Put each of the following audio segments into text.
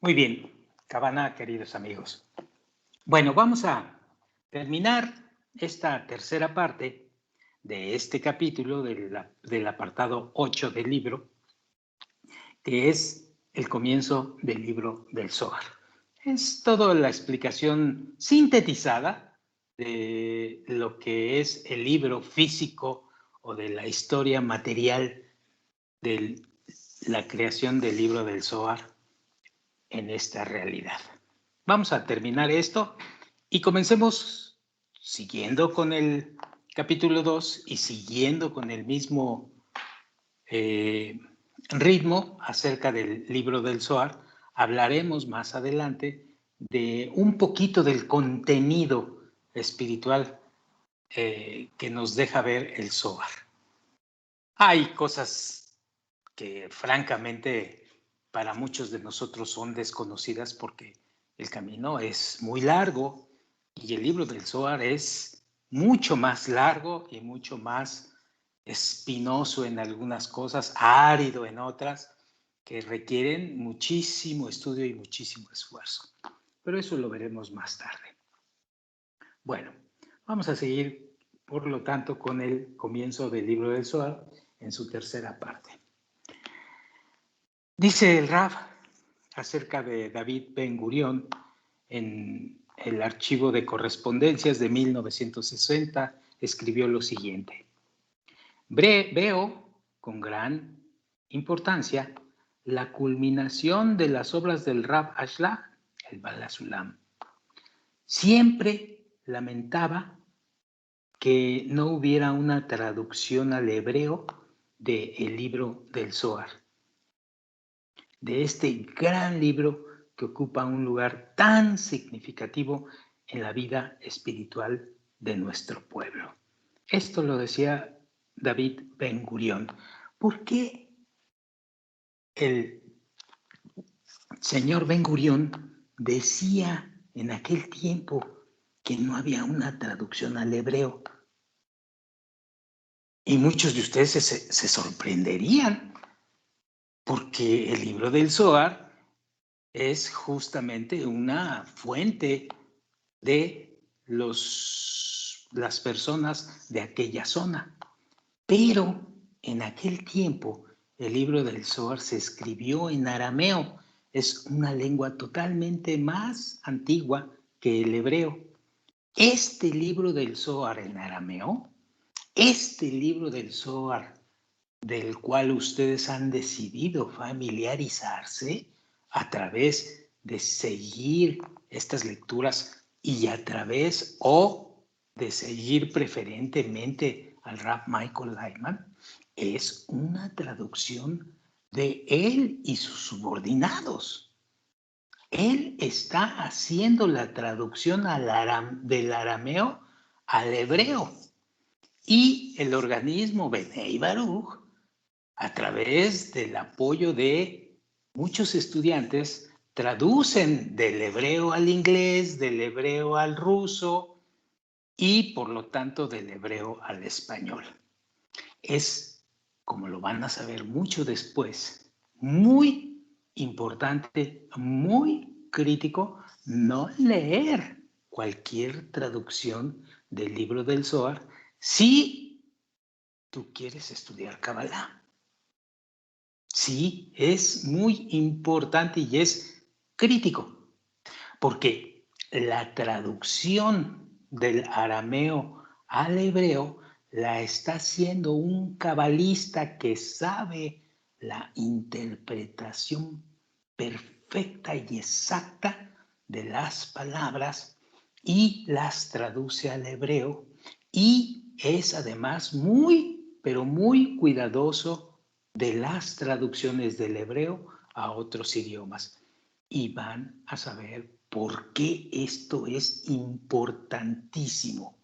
Muy bien, Cabana, queridos amigos. Bueno, vamos a terminar esta tercera parte de este capítulo del apartado 8 del libro, que es el comienzo del libro del Zohar. Es toda la explicación sintetizada de lo que es el libro físico o de la historia material de la creación del libro del Zohar en esta realidad. Vamos a terminar esto y comencemos siguiendo con el capítulo 2 y siguiendo con el mismo ritmo acerca del libro del Zohar. Hablaremos más adelante de un poquito del contenido espiritual que nos deja ver el Zohar. Hay cosas que francamente para muchos de nosotros son desconocidas porque el camino es muy largo y el libro del Zohar es mucho más largo y mucho más espinoso en algunas cosas, árido en otras, que requieren muchísimo estudio y muchísimo esfuerzo. Pero eso lo veremos más tarde. Bueno, vamos a seguir, por lo tanto, con el comienzo del libro del Zohar en su tercera parte. Dice el Rav acerca de David Ben Gurión en el archivo de correspondencias de 1960, escribió lo siguiente. Veo con gran importancia la culminación de las obras del Rav Ashlag, el Balasulam. Siempre lamentaba que no hubiera una traducción al hebreo del libro del Zohar, de este gran libro que ocupa un lugar tan significativo en la vida espiritual de nuestro pueblo. Esto lo decía David Ben Gurión. ¿Por qué el señor Ben Gurión decía en aquel tiempo que no había una traducción al hebreo? Y muchos de ustedes se sorprenderían, porque el libro del Zohar es justamente una fuente de las personas de aquella zona. Pero en aquel tiempo el libro del Zohar se escribió en arameo. Es una lengua totalmente más antigua que el hebreo. Este libro del Zohar en arameo, este libro del Zohar del cual ustedes han decidido familiarizarse a través de seguir estas lecturas y a través o de seguir preferentemente al Rav Michael Leitman, es una traducción de él y sus subordinados. Él está haciendo la traducción del arameo al hebreo. Y el organismo Bnei Baruch, a través del apoyo de muchos estudiantes, traducen del hebreo al inglés, del hebreo al ruso y por lo tanto del hebreo al español. Es, como lo van a saber mucho después, muy importante, muy crítico no leer cualquier traducción del libro del Zohar si tú quieres estudiar Kabbalah. Sí, es muy importante y es crítico, porque la traducción del arameo al hebreo la está haciendo un cabalista que sabe la interpretación perfecta y exacta de las palabras y las traduce al hebreo, y es además muy, pero muy cuidadoso de las traducciones del hebreo a otros idiomas. Y van a saber por qué esto es importantísimo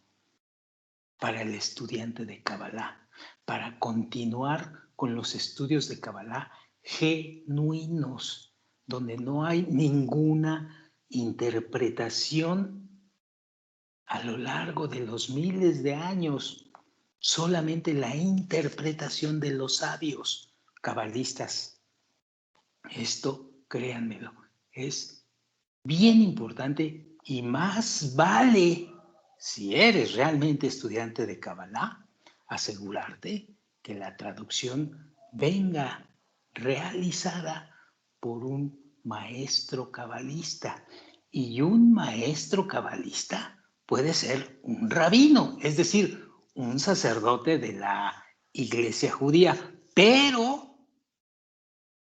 para el estudiante de Kabbalah, para continuar con los estudios de Kabbalah genuinos, donde no hay ninguna interpretación a lo largo de los miles de años, solamente la interpretación de los sabios cabalistas. Esto, créanmelo, es bien importante y más vale, si eres realmente estudiante de Kabbalah, asegurarte que la traducción venga realizada por un maestro cabalista. Y un maestro cabalista puede ser un rabino, es decir, un sacerdote de la iglesia judía, pero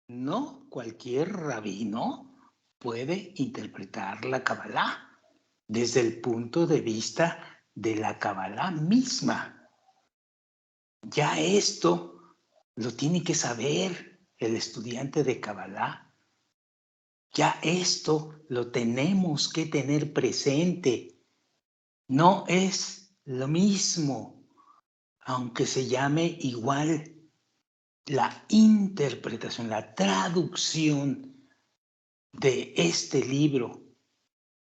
no cualquier rabino puede interpretar la Kabbalah desde el punto de vista de la Kabbalah misma. Ya esto lo tiene que saber el estudiante de Kabbalah. Ya esto lo tenemos que tener presente. No es lo mismo, aunque se llame igual, la interpretación, la traducción de este libro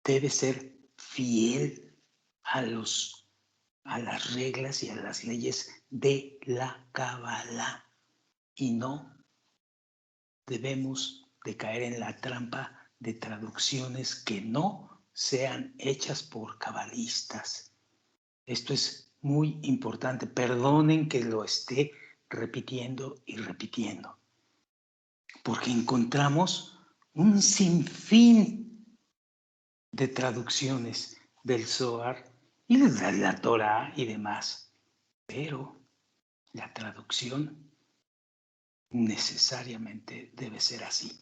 debe ser fiel a las reglas y a las leyes de la Kabbalah, y no debemos de caer en la trampa de traducciones que no sean hechas por cabalistas. Esto es muy importante. Perdonen que lo esté repitiendo y repitiendo, porque encontramos un sinfín de traducciones del Zohar y de la Torah y demás, pero la traducción necesariamente debe ser así.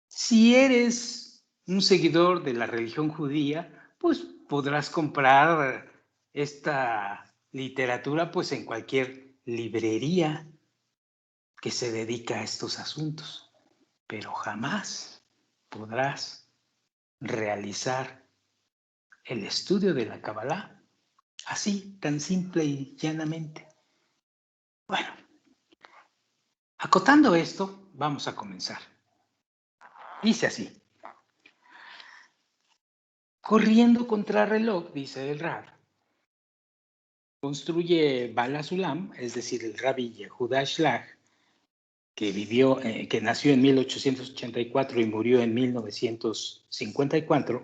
Si eres un seguidor de la religión judía, pues podrás comprar esta literatura pues en cualquier librería que se dedica a estos asuntos, pero jamás podrás realizar el estudio de la Kabbalah así, tan simple y llanamente. Bueno, acotando esto, vamos a comenzar. Dice así: corriendo contra reloj, dice el Rab, construye Bala Sulam, es decir, el Rabbi Yehuda Shlag, que nació en 1884 y murió en 1954,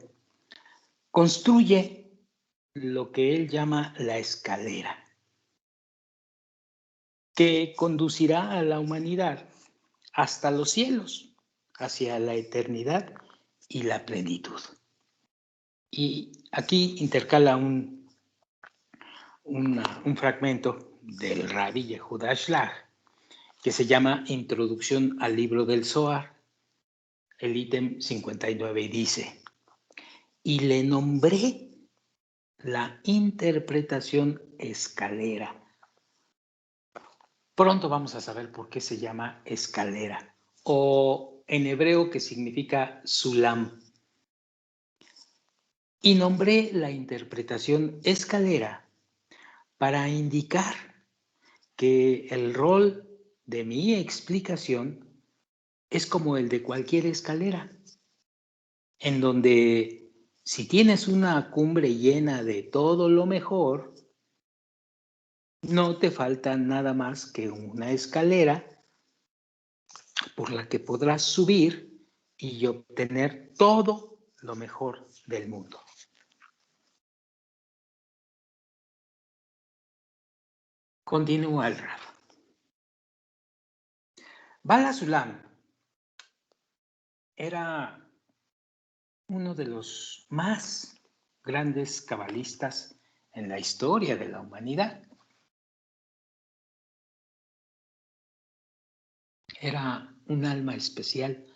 construye lo que él llama la escalera, que conducirá a la humanidad hasta los cielos, hacia la eternidad y la plenitud. Y aquí intercala un fragmento del Rabbi Yehuda Shlag que se llama Introducción al libro del Zohar, el ítem 59, y dice: y le nombré la interpretación escalera. Pronto vamos a saber por qué se llama escalera, o en hebreo que significa sulam. Y nombré la interpretación escalera para indicar que el rol de mi explicación es como el de cualquier escalera, en donde si tienes una cumbre llena de todo lo mejor, no te falta nada más que una escalera por la que podrás subir y obtener todo lo mejor del mundo. Continúa el Rab. Bala Sulam era uno de los más grandes cabalistas en la historia de la humanidad. Era un alma especial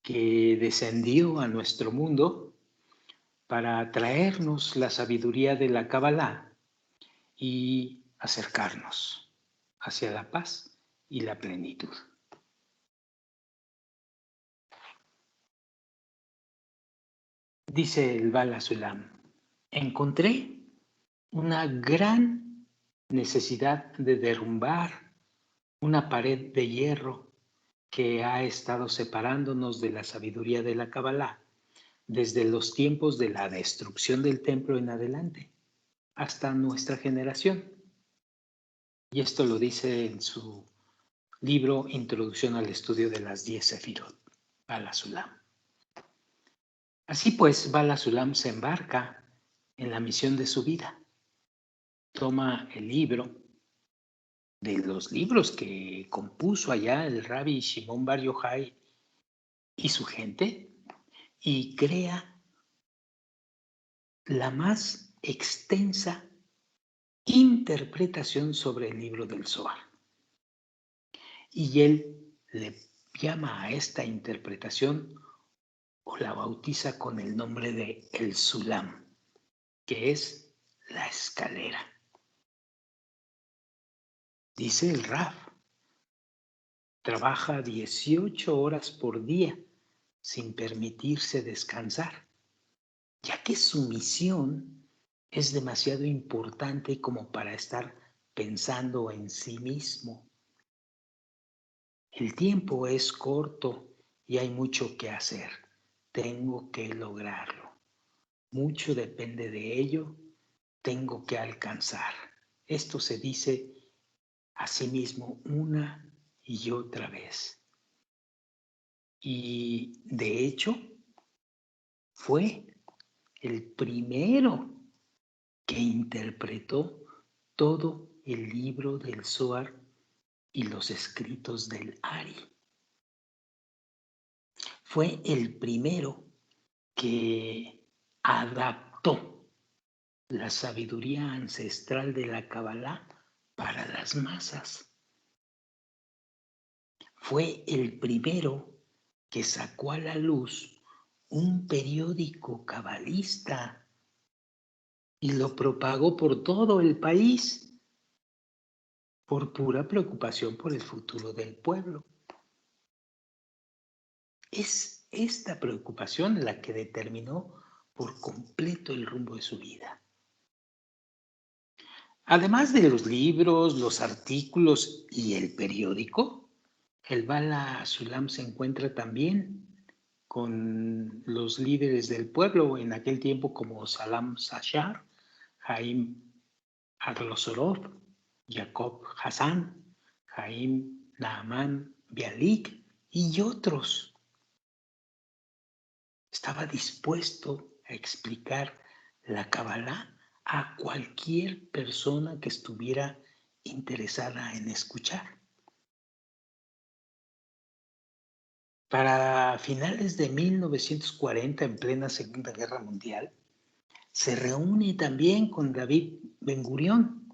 que descendió a nuestro mundo para traernos la sabiduría de la Kabbalah y acercarnos hacia la paz y la plenitud. Dice el Bala Sulam: encontré una gran necesidad de derrumbar una pared de hierro que ha estado separándonos de la sabiduría de la Kabbalah desde los tiempos de la destrucción del templo en adelante, hasta nuestra generación. Y esto lo dice en su libro Introducción al estudio de las 10 Sefirot, Bala Sulam. Así pues, Bala Sulam se embarca en la misión de su vida. Toma el libro de los libros que compuso allá el Rabbi Shimon Bar Yochai y su gente y crea la más extensa interpretación sobre el libro del Zohar. Y él le llama a esta interpretación o la bautiza con el nombre de el Sulam, que es la escalera. Dice el Raf, trabaja 18 horas por día sin permitirse descansar, ya que su misión es demasiado importante como para estar pensando en sí mismo. El tiempo es corto y hay mucho que hacer. Tengo que lograrlo. Mucho depende de ello. Tengo que alcanzar. Esto se dice a sí mismo una y otra vez. Y de hecho, fue el primero que interpretó todo el libro del Zohar y los escritos del Ari. Fue el primero que adaptó la sabiduría ancestral de la Kabbalah para las masas. Fue el primero que sacó a la luz un periódico cabalista y lo propagó por todo el país por pura preocupación por el futuro del pueblo. Es esta preocupación la que determinó por completo el rumbo de su vida. Además de los libros, los artículos y el periódico, el Bala Sulam se encuentra también con los líderes del pueblo en aquel tiempo como Salam Sashar, Jaim Arlosorov, Jacob Hassan, Jaim Naaman Bialik y otros. Estaba dispuesto a explicar la Kabbalah a cualquier persona que estuviera interesada en escuchar. Para finales de 1940, en plena Segunda Guerra Mundial, se reúne también con David Ben Gurión,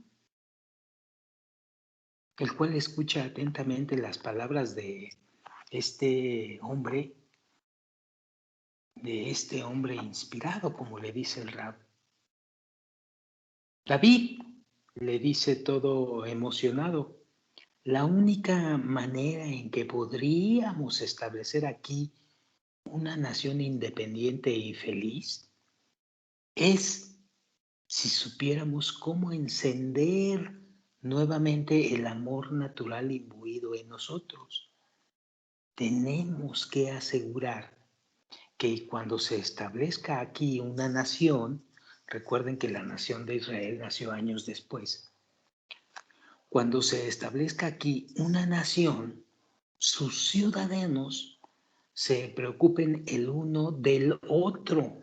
el cual escucha atentamente las palabras de este hombre inspirado, como le dice el Rab. David le dice todo emocionado, la única manera en que podríamos establecer aquí una nación independiente y feliz es si supiéramos cómo encender nuevamente el amor natural imbuido en nosotros. Tenemos que asegurar que cuando se establezca aquí una nación, recuerden que la nación de Israel nació años después, cuando se establezca aquí una nación, sus ciudadanos se preocupen el uno del otro.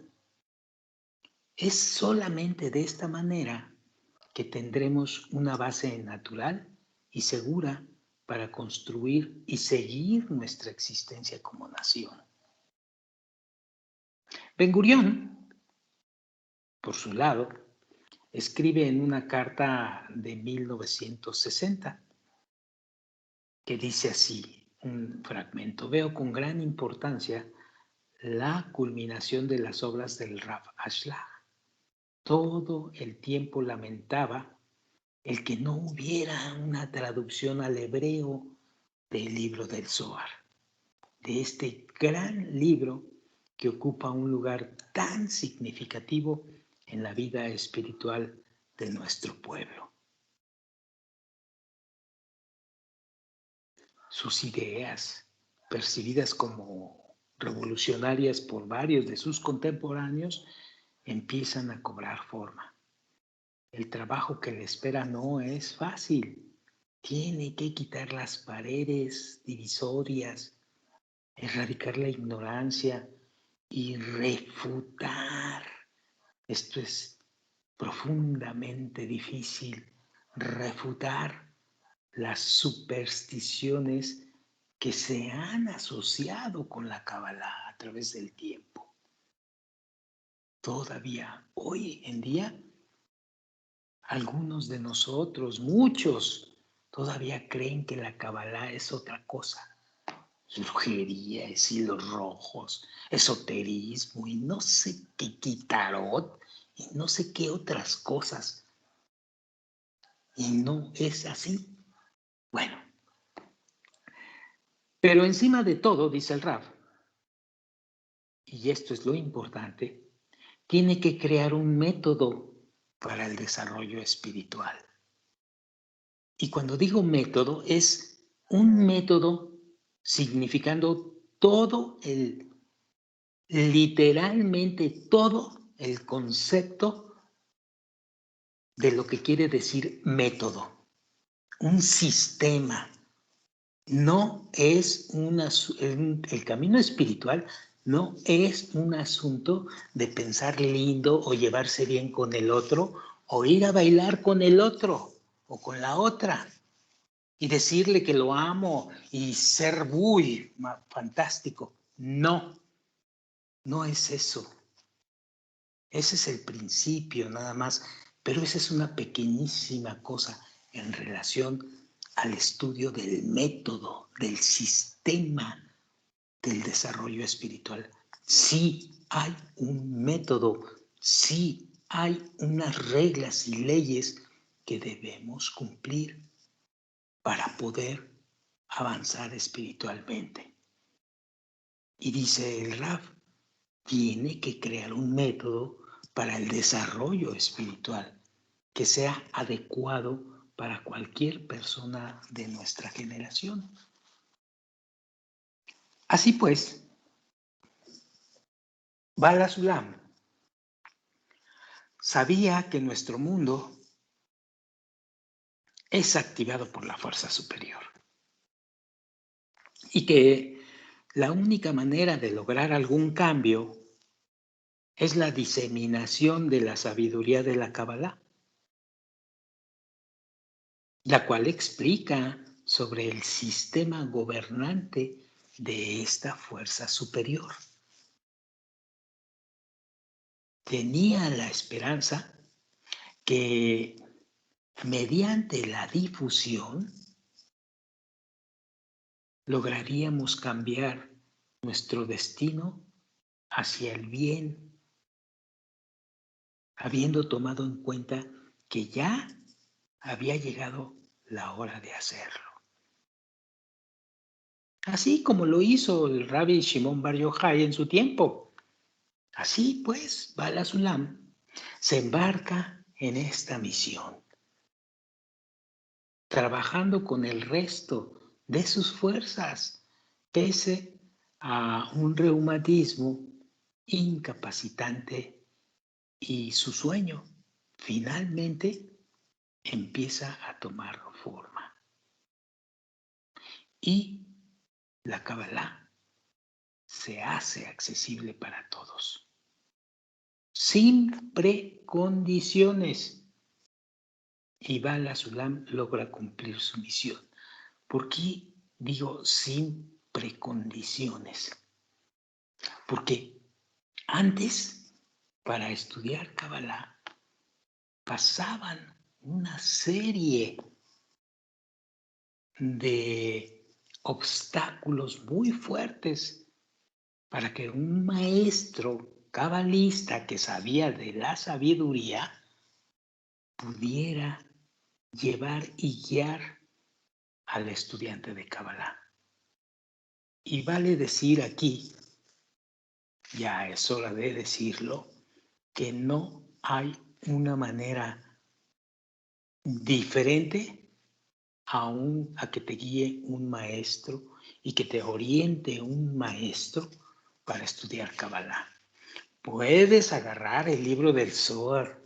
Es solamente de esta manera que tendremos una base natural y segura para construir y seguir nuestra existencia como nación. Ben Gurión, por su lado, escribe en una carta de 1960 que dice así, un fragmento, veo con gran importancia la culminación de las obras del Rav Ashlag. Todo el tiempo lamentaba el que no hubiera una traducción al hebreo del libro del Zohar, de este gran libro que ocupa un lugar tan significativo en la vida espiritual de nuestro pueblo. Sus ideas, percibidas como revolucionarias por varios de sus contemporáneos, empiezan a cobrar forma. El trabajo que le espera no es fácil. Tiene que quitar las paredes divisorias, erradicar la ignorancia y refutar. Esto es profundamente difícil, refutar las supersticiones que se han asociado con la Kabbalah a través del tiempo. Todavía hoy en día, algunos de nosotros, muchos, todavía creen que la Kabbalah es otra cosa. Brujería, hilos rojos, esoterismo y no sé qué quitarot y no sé qué otras cosas. Y no es así. Bueno, pero encima de todo, dice el Rav, y esto es lo importante, tiene que crear un método para el desarrollo espiritual. Y cuando digo método, es un método significando literalmente todo el concepto de lo que quiere decir método. Un sistema. No es el camino espiritual no es un asunto de pensar lindo o llevarse bien con el otro o ir a bailar con el otro o con la otra y decirle que lo amo y ser muy fantástico. No, no es eso. Ese es el principio nada más, pero esa es una pequeñísima cosa en relación al estudio del método, del sistema del desarrollo espiritual. Sí hay un método, sí hay unas reglas y leyes que debemos cumplir para poder avanzar espiritualmente. Y dice el Rav, tiene que crear un método para el desarrollo espiritual que sea adecuado para cualquier persona de nuestra generación. Así pues, Bala Sulam sabía que nuestro mundo es activado por la fuerza superior y que la única manera de lograr algún cambio es la diseminación de la sabiduría de la Kabbalah, la cual explica sobre el sistema gobernante de esta fuerza superior. Tenía la esperanza que mediante la difusión lograríamos cambiar nuestro destino hacia el bien, habiendo tomado en cuenta que ya había llegado la hora de hacerlo. Así como lo hizo el Rabbi Shimon Bar Yochai en su tiempo. Así pues, Bala Sulam se embarca en esta misión, trabajando con el resto de sus fuerzas, pese a un reumatismo incapacitante y su sueño finalmente empieza a tomar forma. Y la Kabbalah se hace accesible para todos, sin precondiciones. Y Bala Sulam logra cumplir su misión. ¿Por qué digo sin precondiciones? Porque antes, para estudiar Kabbalah, pasaban una serie de obstáculos muy fuertes para que un maestro cabalista que sabía de la sabiduría pudiera llevar y guiar al estudiante de Kabbalah. Y vale decir aquí, ya es hora de decirlo, que no hay una manera diferente a que te guíe un maestro y que te oriente un maestro para estudiar Kabbalah. Puedes agarrar el libro del Zohar,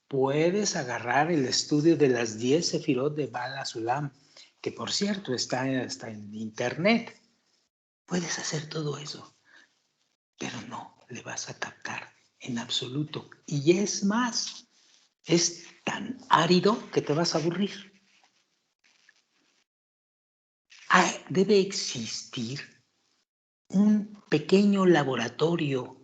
puedes agarrar el estudio de las 10 sefirot de Bala Sulam, que por cierto está en internet. Puedes hacer todo eso, pero no le vas a captar en absoluto. Y es más, es tan árido que te vas a aburrir. Debe existir un pequeño laboratorio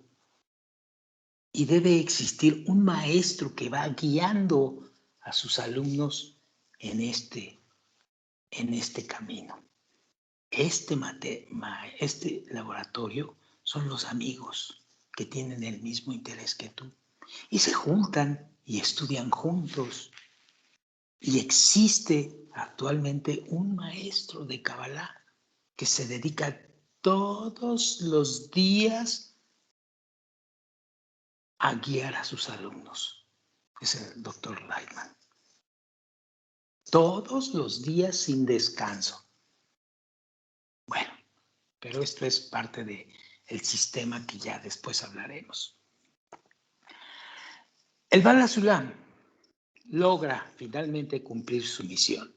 y debe existir un maestro que va guiando a sus alumnos en este camino. Este laboratorio son los amigos que tienen el mismo interés que tú y se juntan y estudian juntos. Y existe actualmente un maestro de Kabbalah que se dedica todos los días a guiar a sus alumnos. Es el Dr. Lightman. Todos los días sin descanso. Bueno, pero esto es parte del sistema que ya después hablaremos. El Bala Sulam logra finalmente cumplir su misión.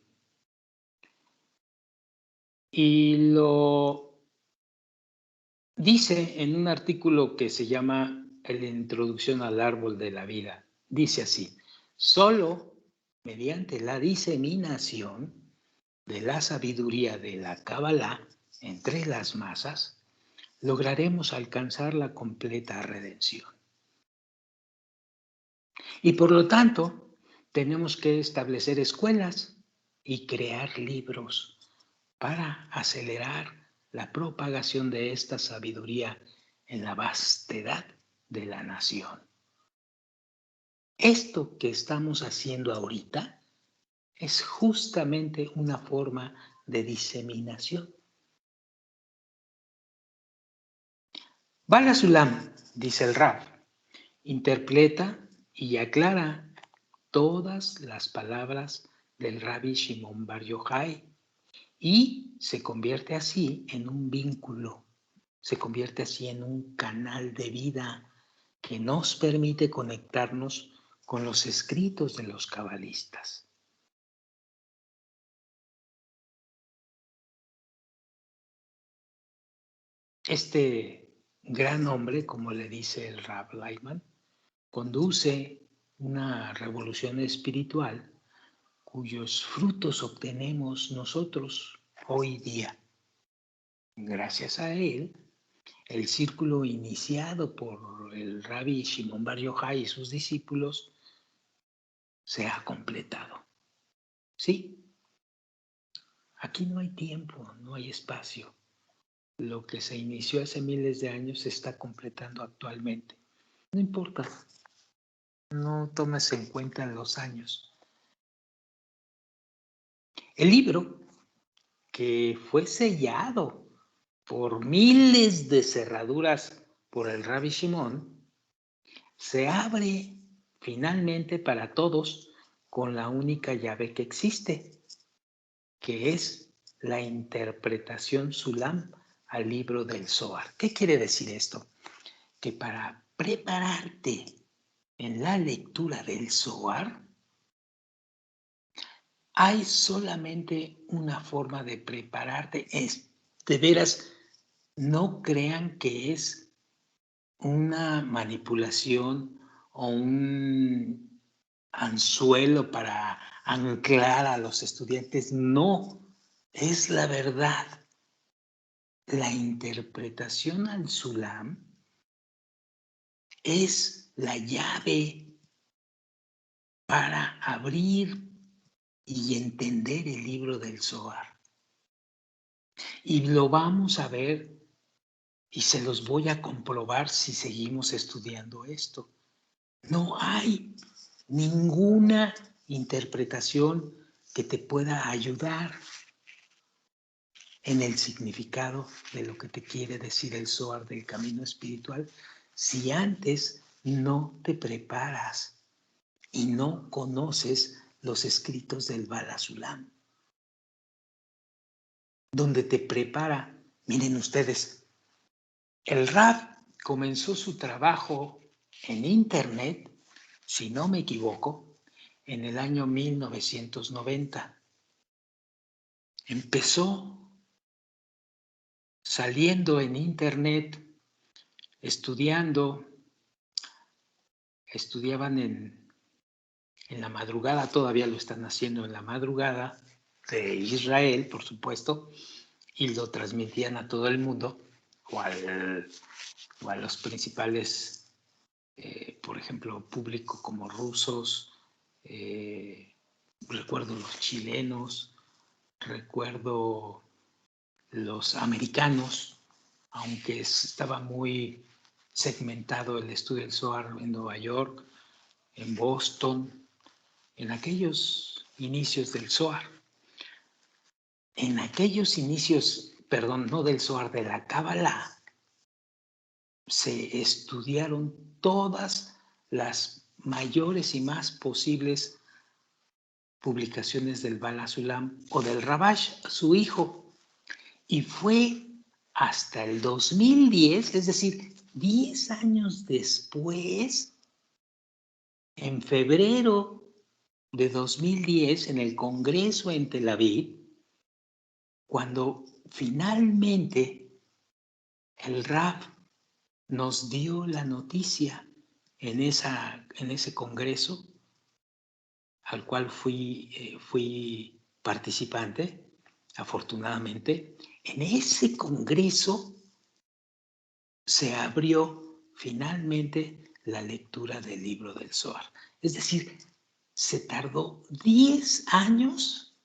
Y lo dice en un artículo que se llama La introducción al árbol de la vida. Dice así: solo mediante la diseminación de la sabiduría de la Kabbalah entre las masas, lograremos alcanzar la completa redención. Y por lo tanto, tenemos que establecer escuelas y crear libros para acelerar la propagación de esta sabiduría en la vastedad de la nación. Esto que estamos haciendo ahorita es justamente una forma de diseminación. Bala Sulam, dice el Rab, interpreta y aclara todas las palabras del Rabbi Shimon Bar Yochai y se convierte así en un vínculo, se convierte así en un canal de vida que nos permite conectarnos con los escritos de los cabalistas. Este gran hombre, como le dice el Rab Lightman, conduce una revolución espiritual cuyos frutos obtenemos nosotros hoy día. Gracias a él, el círculo iniciado por el Rabbi Shimon Bar Yochai y sus discípulos se ha completado. Sí, aquí no hay tiempo, no hay espacio. Lo que se inició hace miles de años se está completando actualmente. No importa, no tomes en cuenta los años. El libro, que fue sellado por miles de cerraduras por el Rabbi Shimon, se abre finalmente para todos con la única llave que existe, que es la interpretación Sulam al libro del Zohar. ¿Qué quiere decir esto? Que para prepararte en la lectura del Zohar, hay solamente una forma de prepararte. Es, de veras, no crean que es una manipulación o un anzuelo para anclar a los estudiantes. No, es la verdad. La interpretación al Sulam es la llave para abrir y entender el libro del Zohar. Y lo vamos a ver y se los voy a comprobar si seguimos estudiando esto. No hay ninguna interpretación que te pueda ayudar en el significado de lo que te quiere decir el Zohar del camino espiritual si antes no te preparas y no conoces los escritos del Bala Sulam, donde te prepara. Miren ustedes, el Rab comenzó su trabajo en Internet, si no me equivoco, en el año 1990. Empezó saliendo en Internet estudiaban en la madrugada, todavía lo están haciendo en la madrugada de Israel, por supuesto, y lo transmitían a todo el mundo o a los principales, por ejemplo, público como rusos, recuerdo los chilenos, recuerdo los americanos, aunque estaba muy segmentado el estudio del Zohar en Nueva York, en Boston, en aquellos inicios del Zohar. En aquellos inicios, perdón, no del Zohar, de la Cábala, se estudiaron todas las mayores y más posibles publicaciones del Bala Sulam o del Rabash, su hijo, y fue hasta el 2010, es decir, 10 años después, en febrero de 2010, en el Congreso en Tel Aviv, cuando finalmente el Rab nos dio la noticia en ese congreso al cual fui participante, afortunadamente. En ese congreso se abrió finalmente la lectura del libro del Zohar. Es decir, se tardó 10 años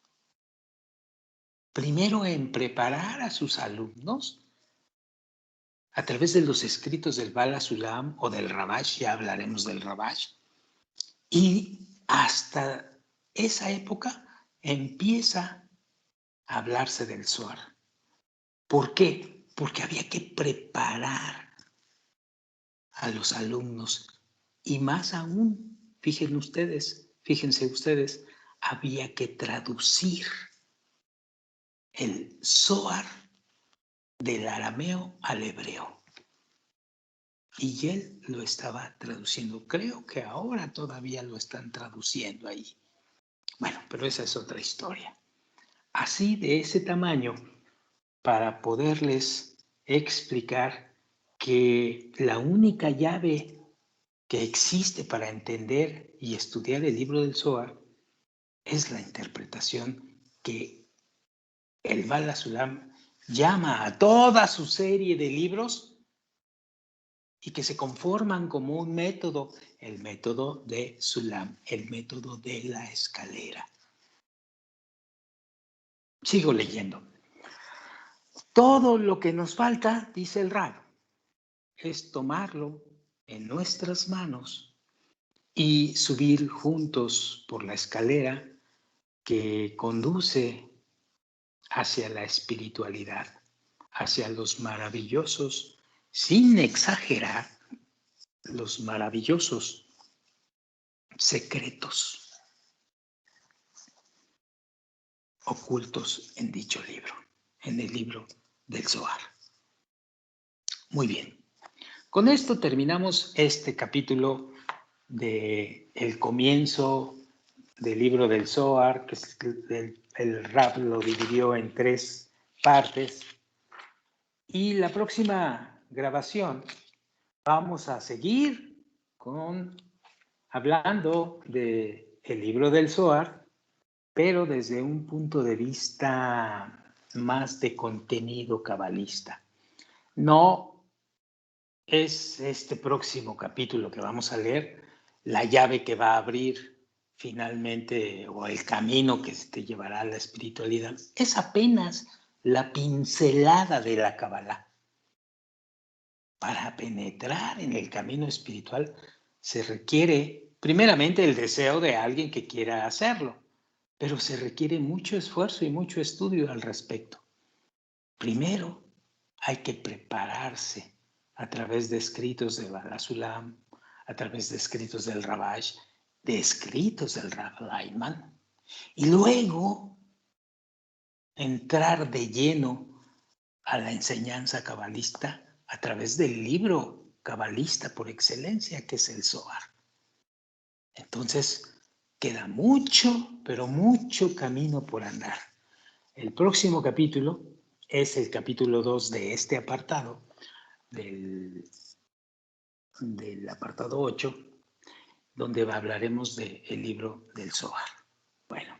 primero en preparar a sus alumnos a través de los escritos del Bala Sulam o del Rabash, ya hablaremos del Rabash, y hasta esa época empieza a hablarse del Zohar. ¿Por qué? Porque había que preparar a los alumnos y más aún, fíjense ustedes, había que traducir el Zohar del arameo al hebreo. Y él lo estaba traduciendo. Creo que ahora todavía lo están traduciendo ahí. Bueno, pero esa es otra historia. Así, de ese tamaño, para poderles explicar que la única llave que existe para entender y estudiar el libro del Zohar es la interpretación que el Bala Sulam llama a toda su serie de libros y que se conforman como un método, el método de Sulam, el método de la escalera. Sigo leyendo. Todo lo que nos falta, dice el Rab, es tomarlo en nuestras manos y subir juntos por la escalera que conduce hacia la espiritualidad, hacia los maravillosos, sin exagerar, los maravillosos secretos ocultos en dicho libro, en el libro del Zohar. Muy bien. Con esto terminamos este capítulo de el comienzo del libro del Zohar, que el Rab lo dividió en 3 partes. Y la próxima grabación vamos a seguir hablando del libro del Zohar, pero desde un punto de vista más de contenido cabalista. No es este próximo capítulo que vamos a leer la llave que va a abrir finalmente, o el camino que te llevará a la espiritualidad. Es apenas la pincelada de la Kabbalah. Para penetrar en el camino espiritual se requiere primeramente el deseo de alguien que quiera hacerlo, pero se requiere mucho esfuerzo y mucho estudio al respecto. Primero hay que prepararse a través de escritos de Bala Sulam, a través de escritos del Rabash, de escritos del Rav Leitman, y luego entrar de lleno a la enseñanza cabalista a través del libro cabalista por excelencia, que es el Zohar. Entonces, queda mucho, pero mucho camino por andar. El próximo capítulo es el capítulo 2 de este apartado del del apartado 8, donde hablaremos del libro del Zohar. Bueno,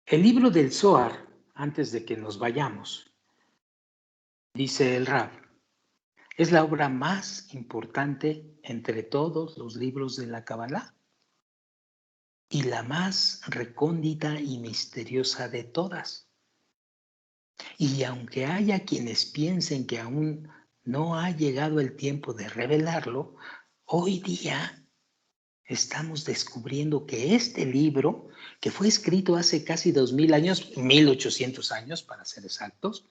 el libro del Zohar, antes de que nos vayamos, dice el Rab, es la obra más importante entre todos los libros de la Kabbalah y la más recóndita y misteriosa de todas. Y aunque haya quienes piensen que aún no ha llegado el tiempo de revelarlo, hoy día estamos descubriendo que este libro, que fue escrito hace casi 2000 años, 1800 años para ser exactos,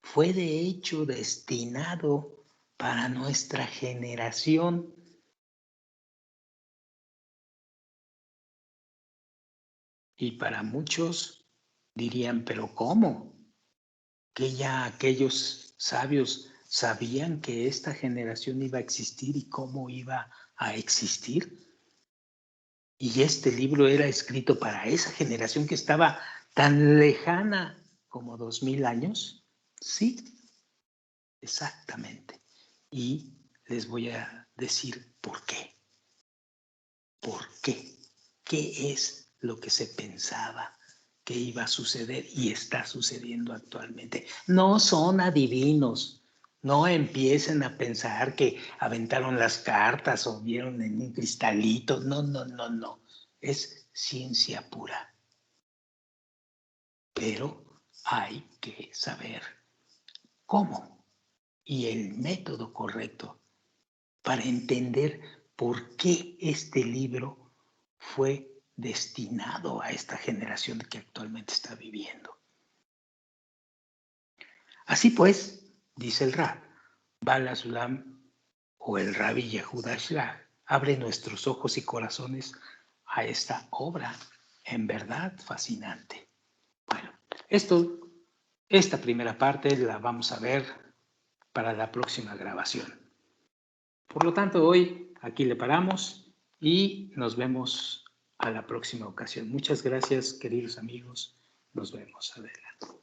fue de hecho destinado para nuestra generación. Y para muchos dirían, pero ¿cómo? ¿Que ya aquellos sabios sabían que esta generación iba a existir y cómo iba a existir? Y este libro era escrito para esa generación que estaba tan lejana como 2000 años. Sí, exactamente. Y les voy a decir por qué. ¿Por qué? ¿Qué es lo que se pensaba que iba a suceder y está sucediendo actualmente? No son adivinos. No empiecen a pensar que aventaron las cartas o vieron en un cristalito. No, no, no, no. Es ciencia pura. Pero hay que saber cómo y el método correcto para entender por qué este libro fue destinado a esta generación que actualmente está viviendo. Así pues, dice el Rab, Bala Sulam o el Rabbi Yehuda Shlag, abre nuestros ojos y corazones a esta obra en verdad fascinante. Bueno, esta primera parte la vamos a ver para la próxima grabación. Por lo tanto, hoy aquí le paramos y nos vemos a la próxima ocasión. Muchas gracias, queridos amigos. Nos vemos. Adelante.